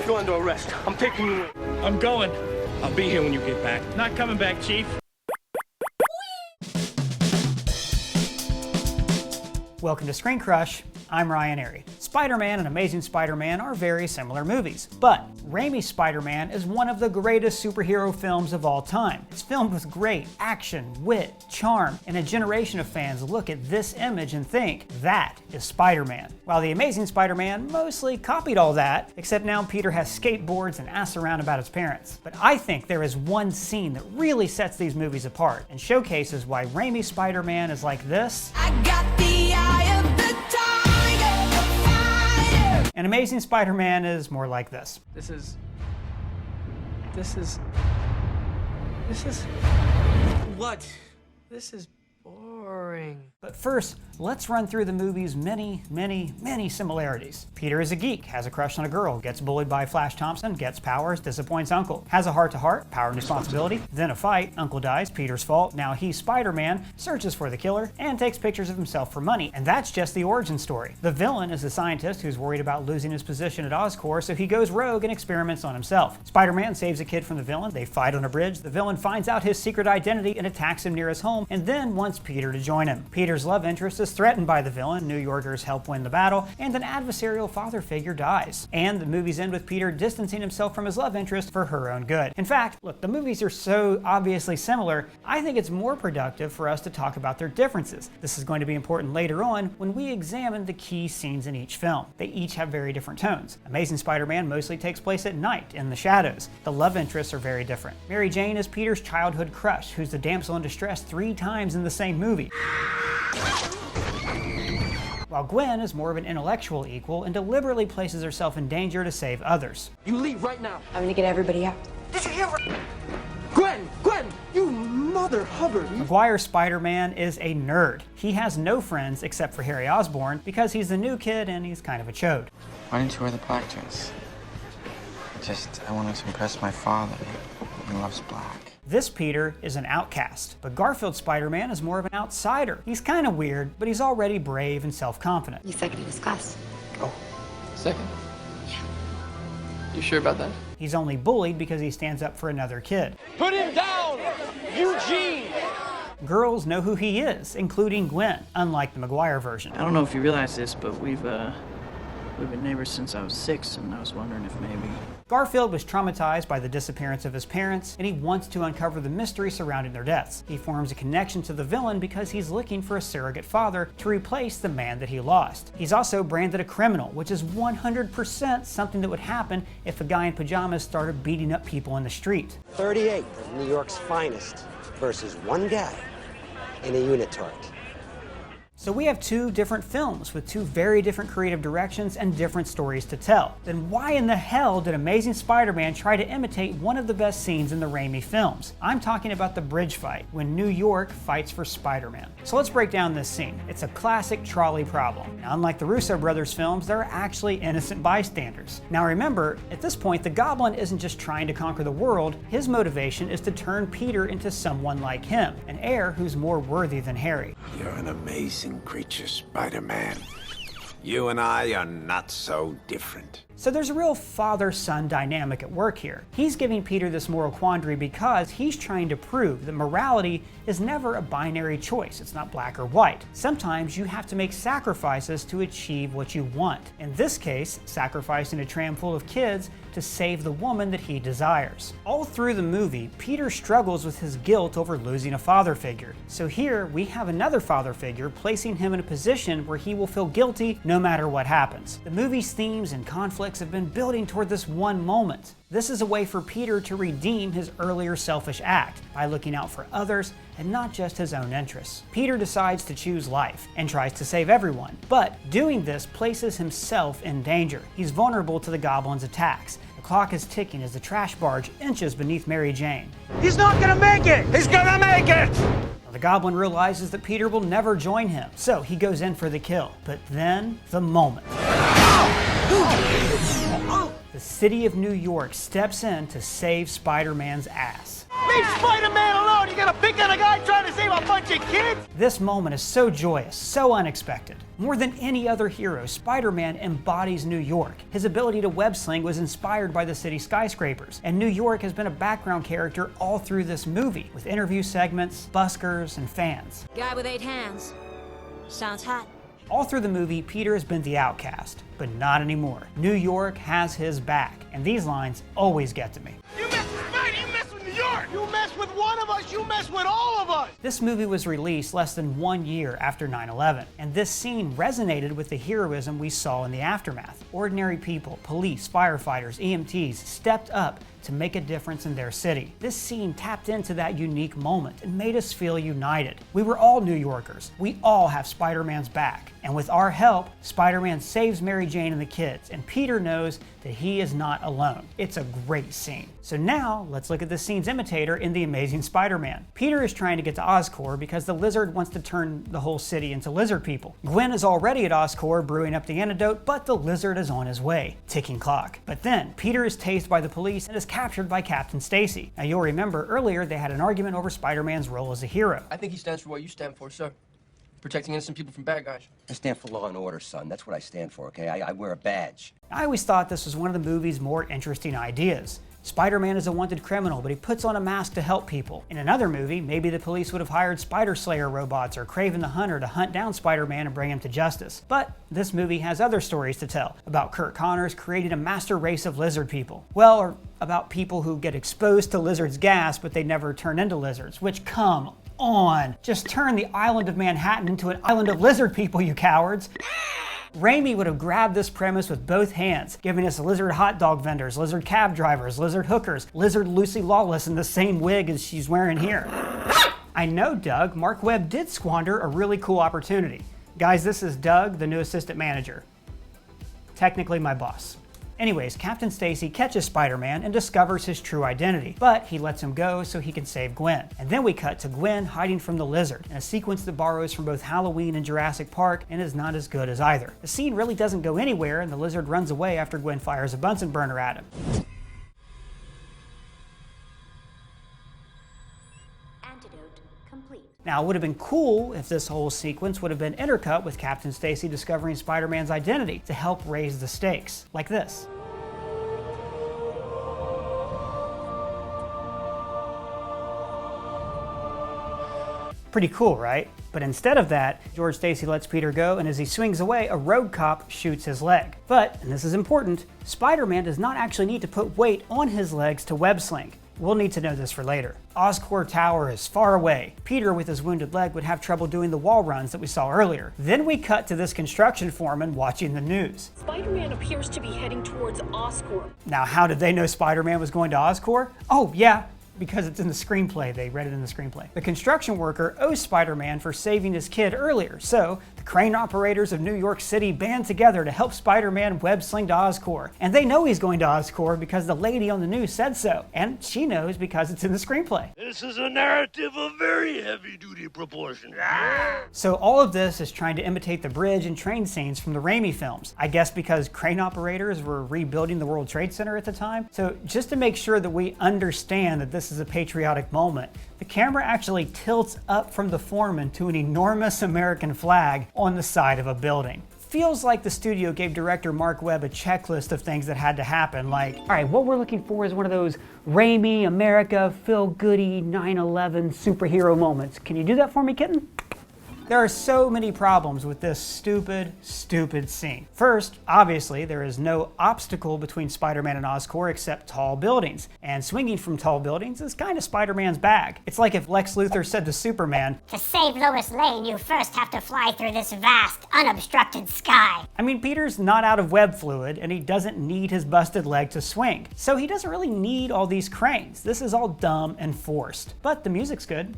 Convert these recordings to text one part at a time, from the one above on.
You're under arrest. I'm taking you in. I'm going. I'll be here when you get back. Not coming back, Chief. Welcome to Screen Crush. I'm Ryan Airy. Spider-Man and Amazing Spider-Man are very similar movies, but Raimi's Spider-Man is one of the greatest superhero films of all time. It's filmed with great action, wit, charm, and a generation of fans look at this image and think, that is Spider-Man. While the Amazing Spider-Man mostly copied all that, except now Peter has skateboards and asks around about his parents. But I think there is one scene that really sets these movies apart and showcases why Raimi's Spider-Man is like this. I got the eye of the tiger. And Amazing Spider-Man is more like this. This is... What? This is boring. But first, let's run through the movie's many similarities. Peter is a geek, has a crush on a girl, gets bullied by Flash Thompson, gets powers, disappoints Uncle, has a heart-to-heart, power and responsibility, then a fight, Uncle dies, Peter's fault, now he's Spider-Man, searches for the killer, and takes pictures of himself for money. And that's just the origin story. The villain is a scientist who's worried about losing his position at Oscorp, so he goes rogue and experiments on himself. Spider-Man saves a kid from the villain, they fight on a bridge, the villain finds out his secret identity and attacks him near his home, and then wants Peter to join him. Peter's love interest is threatened by the villain, New Yorkers help win the battle, and an adversarial father figure dies. And the movies end with Peter distancing himself from his love interest for her own good. In fact, look, the movies are so obviously similar, I think it's more productive for us to talk about their differences. This is going to be important later on when we examine the key scenes in each film. They each have very different tones. Amazing Spider-Man mostly takes place at night, in the shadows. The love interests are very different. Mary Jane is Peter's childhood crush, who's the damsel in distress 3 times in the same movie. While Gwen is more of an intellectual equal and deliberately places herself in danger to save others. You leave right now. I'm gonna get everybody out. Did you hear? Gwen! You mother Hubbard! Maguire's Spider-Man is a nerd. He has no friends except for Harry Osborn because he's the new kid and he's kind of a chode. Why didn't you wear the black dress? I wanted to impress my father. He loves black. This Peter is an outcast, but Garfield's Spider-Man is more of an outsider. He's kind of weird, but he's already brave and self-confident. He's second in his class. Oh, second? Yeah. You sure about that? He's only bullied because he stands up for another kid. Put him down! Eugene! Girls know who he is, including Gwen, unlike the Maguire version. I don't know if you realize this, but we've been neighbors since I was 6, and I was wondering if maybe... Garfield was traumatized by the disappearance of his parents, and he wants to uncover the mystery surrounding their deaths. He forms a connection to the villain because he's looking for a surrogate father to replace the man that he lost. He's also branded a criminal, which is 100% something that would happen if a guy in pajamas started beating up people in the street. 38 of New York's finest versus one guy in a unitard. So we have 2 different films with 2 very different creative directions and different stories to tell. Then why in the hell did Amazing Spider-Man try to imitate one of the best scenes in the Raimi films? I'm talking about the bridge fight, when New York fights for Spider-Man. So let's break down this scene. It's a classic trolley problem. Now, unlike the Russo brothers films, there are actually innocent bystanders. Now remember, at this point, the Goblin isn't just trying to conquer the world. His motivation is to turn Peter into someone like him, an heir who's more worthy than Harry. You're an amazing creature, Spider-Man. You and I are not so different. So there's a real father-son dynamic at work here. He's giving Peter this moral quandary because he's trying to prove that morality is never a binary choice. It's not black or white. Sometimes you have to make sacrifices to achieve what you want. In this case, sacrificing a tram full of kids to save the woman that he desires. All through the movie, Peter struggles with his guilt over losing a father figure. So here we have another father figure placing him in a position where he will feel guilty no matter what happens. The movie's themes and conflicts have been building toward this one moment. This is a way for Peter to redeem his earlier selfish act by looking out for others and not just his own interests. Peter decides to choose life and tries to save everyone, but doing this places himself in danger. He's vulnerable to the Goblin's attacks. The clock is ticking as the trash barge inches beneath Mary Jane. He's not gonna make it! He's gonna make it! The Goblin realizes that Peter will never join him, so he goes in for the kill. But then, the moment. The the city of New York steps in to save Spider-Man's ass. Leave Spider-Man alone! You got a pick on a guy trying to save a bunch of kids? This moment is so joyous, so unexpected. More than any other hero, Spider-Man embodies New York. His ability to web sling was inspired by the city's skyscrapers, and New York has been a background character all through this movie, with interview segments, buskers, and fans. Guy with 8 hands. Sounds hot. All through the movie, Peter has been the outcast, but not anymore. New York has his back, and these lines always get to me. You mess with Spidey, you mess with New York! You mess with one of us, you mess with all of us! This movie was released less than 1 year after 9/11, and this scene resonated with the heroism we saw in the aftermath. Ordinary people, police, firefighters, EMTs stepped up to make a difference in their city. This scene tapped into that unique moment and made us feel united. We were all New Yorkers. We all have Spider-Man's back. And with our help, Spider-Man saves Mary Jane and the kids, and Peter knows that he is not alone. It's a great scene. So now, let's look at this scene's imitator in The Amazing Spider-Man. Peter is trying to get to Oscorp because the lizard wants to turn the whole city into lizard people. Gwen is already at Oscorp brewing up the antidote, but the lizard is on his way. Ticking clock. But then, Peter is tased by the police and is captured by Captain Stacy. Now you'll remember earlier they had an argument over Spider-Man's role as a hero. I think he stands for what you stand for, sir. Protecting innocent people from bad guys. I stand for law and order, son. That's what I stand for, okay? I wear a badge. I always thought this was one of the movie's more interesting ideas. Spider-Man is a wanted criminal, but he puts on a mask to help people. In another movie, maybe the police would have hired Spider Slayer robots or Kraven the Hunter to hunt down Spider-Man and bring him to justice. But this movie has other stories to tell, about Kurt Connors creating a master race of lizard people. Well, or about people who get exposed to lizards' gas, but they never turn into lizards, which, come on. Just turn the island of Manhattan into an island of lizard people, you cowards. Raimi would have grabbed this premise with both hands, giving us lizard hot dog vendors, lizard cab drivers, lizard hookers, lizard Lucy Lawless in the same wig as she's wearing here. I know, Doug, Mark Webb did squander a really cool opportunity. Guys, this is Doug, the new assistant manager. Technically my boss. Anyways, Captain Stacy catches Spider-Man and discovers his true identity, but he lets him go so he can save Gwen. And then we cut to Gwen hiding from the lizard, in a sequence that borrows from both Halloween and Jurassic Park and is not as good as either. The scene really doesn't go anywhere and the lizard runs away after Gwen fires a Bunsen burner at him. Antidote complete. Now, it would have been cool if this whole sequence would have been intercut with Captain Stacy discovering Spider-Man's identity to help raise the stakes, like this. Pretty cool, right? But instead of that, George Stacy lets Peter go, and as he swings away, a road cop shoots his leg. But, and this is important, Spider-Man does not actually need to put weight on his legs to web sling. We'll need to know this for later. Oscorp Tower is far away. Peter, with his wounded leg, would have trouble doing the wall runs that we saw earlier. Then we cut to this construction foreman watching the news. Spider-Man appears to be heading towards Oscorp. Now, how did they know Spider-Man was going to Oscorp? Oh, yeah, because it's in the screenplay. They read it in the screenplay. The construction worker owes Spider-Man for saving his kid earlier, so the crane operators of New York City band together to help Spider-Man web sling to Oscorp. And they know he's going to Oscorp because the lady on the news said so, and she knows because it's in the screenplay. This is a narrative of very heavy-duty proportions. So all of this is trying to imitate the bridge and train scenes from the Raimi films. I guess because crane operators were rebuilding the World Trade Center at the time. So just to make sure that we understand that this is a patriotic moment, the camera actually tilts up from the foreman to an enormous American flag on the side of a building. Feels like the studio gave director Mark Webb a checklist of things that had to happen, like, all right, what we're looking for is one of those Raimi, America, feel-goody, 9/11 superhero moments. Can you do that for me, kitten? There are so many problems with this stupid scene. First, obviously, there is no obstacle between Spider-Man and Oscorp except tall buildings. And swinging from tall buildings is kind of Spider-Man's bag. It's like if Lex Luthor said to Superman, "To save Lois Lane, you first have to fly through this vast, unobstructed sky." I mean, Peter's not out of web fluid, and he doesn't need his busted leg to swing. So he doesn't really need all these cranes. This is all dumb and forced. But the music's good.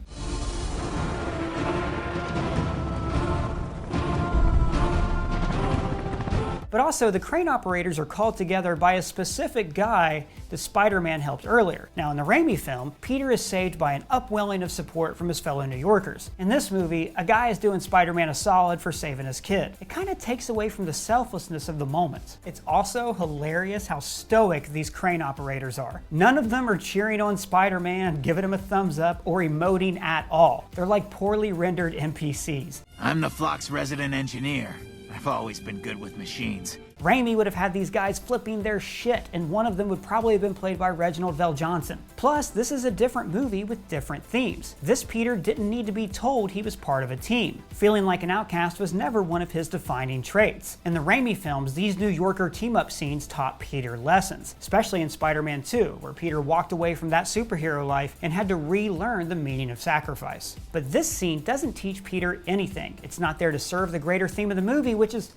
but also the crane operators are called together by a specific guy that Spider-Man helped earlier. Now in the Raimi film, Peter is saved by an upwelling of support from his fellow New Yorkers. In this movie, a guy is doing Spider-Man a solid for saving his kid. It kind of takes away from the selflessness of the moment. It's also hilarious how stoic these crane operators are. None of them are cheering on Spider-Man, giving him a thumbs up, or emoting at all. They're like poorly rendered NPCs. I'm the Flock's resident engineer. I've always been good with machines. Raimi would have had these guys flipping their shit, and one of them would probably have been played by Reginald VelJohnson. Plus, this is a different movie with different themes. This Peter didn't need to be told he was part of a team. Feeling like an outcast was never one of his defining traits. In the Raimi films, these New Yorker team-up scenes taught Peter lessons, especially in Spider-Man 2, where Peter walked away from that superhero life and had to relearn the meaning of sacrifice. But this scene doesn't teach Peter anything. It's not there to serve the greater theme of the movie, which is...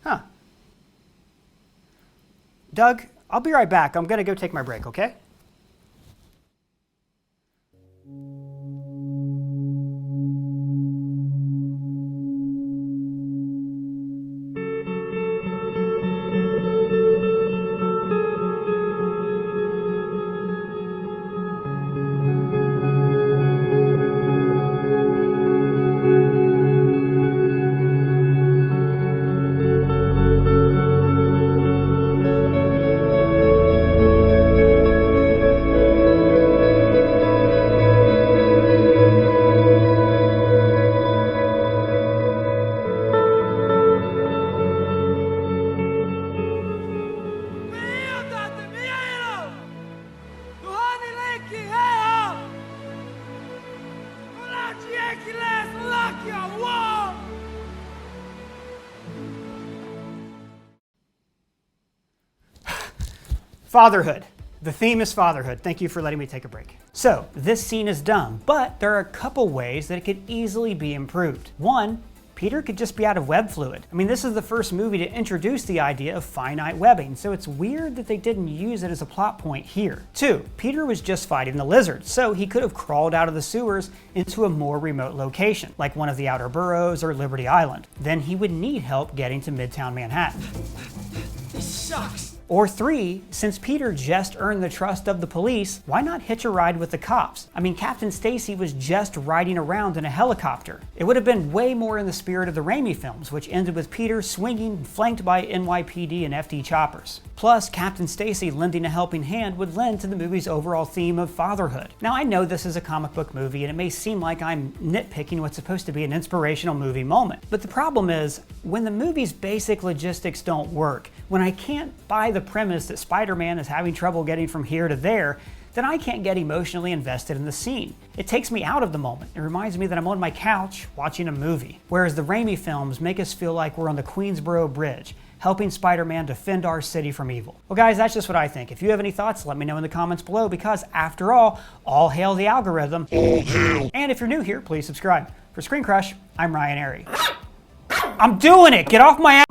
Huh. Doug, I'll be right back. I'm gonna go take my break, okay? Fatherhood. The theme is fatherhood. Thank you for letting me take a break. So, this scene is dumb, but there are a couple ways that it could easily be improved. One, Peter could just be out of web fluid. I mean, this is the first movie to introduce the idea of finite webbing, so it's weird that they didn't use it as a plot point here. Two, Peter was just fighting the lizard, so he could have crawled out of the sewers into a more remote location, like one of the outer boroughs or Liberty Island. Then he would need help getting to Midtown Manhattan. This sucks. Or three, since Peter just earned the trust of the police, why not hitch a ride with the cops? I mean, Captain Stacy was just riding around in a helicopter. It would have been way more in the spirit of the Raimi films, which ended with Peter swinging flanked by NYPD and FD choppers. Plus, Captain Stacy lending a helping hand would lend to the movie's overall theme of fatherhood. Now, I know this is a comic book movie, and it may seem like I'm nitpicking what's supposed to be an inspirational movie moment. But the problem is, when the movie's basic logistics don't work, when I can't buy the premise that Spider-Man is having trouble getting from here to there, then I can't get emotionally invested in the scene. It takes me out of the moment. It reminds me that I'm on my couch watching a movie. Whereas the Raimi films make us feel like we're on the Queensboro Bridge, helping Spider-Man defend our city from evil. Well guys, that's just what I think. If you have any thoughts, let me know in the comments below, because after all hail the algorithm. All hail. And if you're new here, please subscribe. For Screen Crush, I'm Ryan Airy. I'm doing it! Get off my